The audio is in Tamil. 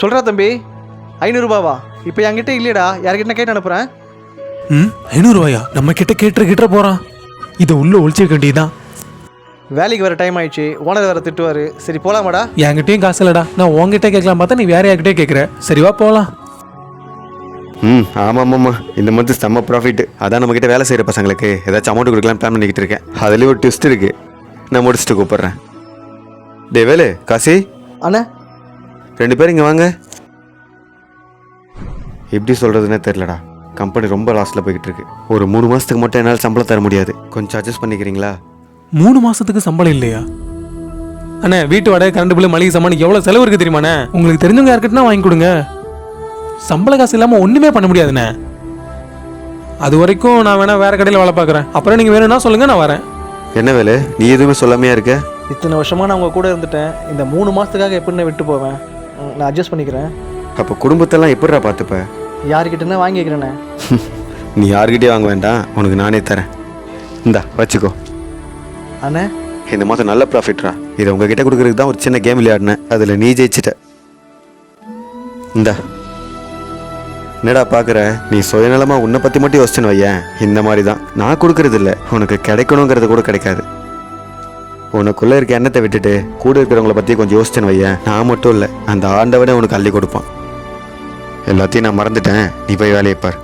சொல்கிறா தம்பி. 500 ரூபாவா? இப்போ என்கிட்ட இல்லையடா, யார்கிட்ட கேட்டு அனுப்புகிறேன். 500 ரூபாயா? நம்ம கிட்ட கேட்டுற போகிறான். இதை உள்ள ஒழிச்சிக்க வேண்டியதான். வேலைக்கு வர டைம் ஆயிடுச்சு, ஓனர் வேறு திட்டுவார். சரி போகலாமாடா? என்கிட்டயும் காசு இல்லடா. நான் உங்ககிட்ட கேட்கலாம் பார்த்தா நீ வேற யார்கிட்டயே கேட்குற. சரிவா போகலாம். ஆமாம்மாம்மா, இந்த மந்த் செம்ம ப்ராஃபிட். அதான் நம்மக்கிட்ட வேலை செய்கிற பசங்களுக்கு ஏதாச்சும் அமௌண்ட் கொடுக்கலாம் பிளான் பண்ணிக்கிட்டு இருக்கேன். அதுலேயும் ஒரு ட்விஸ்ட் இருக்குது, நான் முடிச்சுட்டு கூப்பிட்றேன். டே வேலு, காசி அண்ணா 2 பேரும் இங்கே வாங்க. எப்படி சொல்கிறதுனே தெரிலடா, கம்பெனி ரொம்ப லாஸில் போய்கிட்டு இருக்கு. ஒரு 3 மாதத்துக்கு மட்டும் என்னால் சம்பளம் தர முடியாது, கொஞ்சம் அட்ஜஸ்ட் பண்ணிக்கிறீங்களா? 3 மாசத்துக்கு சம்பளம் இல்லையா? அண்ணே, வீட்டு வாடகை, கரண்ட் பில்லு, மளிகை சாமான் எவ்வளோ செலவு இருக்குது தெரியுமாண்ணே? உங்களுக்கு தெரிஞ்சவங்க யாருக்கிட்டனா வாங்கி கொடுங்க. சம்பள காசு இல்லாமல் ஒன்றுமே பண்ண முடியாதுண்ணே. அது வரைக்கும் நான் வேணா வேற கடையில் வேலை பார்க்குறேன். அப்புறம் நீங்கள் வேணும்னா சொல்லுங்க, நான் வரேன். என்ன வேலை, நீ எதுவுமே சொல்லாமையா இருக்க? இத்தனை வருஷமாக நான் உங்கள் கூட இருந்துட்டேன். இந்த 3 மாதத்துக்காக எப்படின்னு விட்டு போவேன். நான் அட்ஜஸ்ட் பண்ணிக்கிறேன். அப்போ குடும்பத்தெல்லாம் எப்படிடா பார்த்துப்ப? யார்கிட்டனா வாங்கி வைக்கிறேண்ணே. நீ யார்கிட்டயே வாங்க வேண்டாம், உனக்கு நானே தரேன். இந்தா வச்சுக்கோ. அண்ணே இந்த மாதம் நல்ல ப்ராஃபிட்ரா. இதை உங்ககிட்ட கொடுக்குறதுக்கு தான் ஒரு சின்ன கேம் விளையாடினேன், அதில் நீ ஜெயிச்சிட்ட. இந்தா. என்னடா பார்க்குற, நீ சுயநலமாக உன்னை பற்றி மட்டும் யோசிச்சுன்னு வையேன். இந்த மாதிரி தான் நான் கொடுக்கறது இல்லை, உனக்கு கிடைக்கணுங்கிறது கூட கிடைக்காது. உனக்குள்ளே இருக்க எண்ணத்தை விட்டுட்டு கூட இருக்கிறவங்கள பற்றி கொஞ்சம் யோசிச்சுன்னு வையேன். நான் மட்டும் இல்லை, அந்த ஆண்டவனே உனக்கு அள்ளி கொடுப்பான். எல்லாத்தையும் நான் மறந்துட்டேன், நீ போய் வேலையை பார்.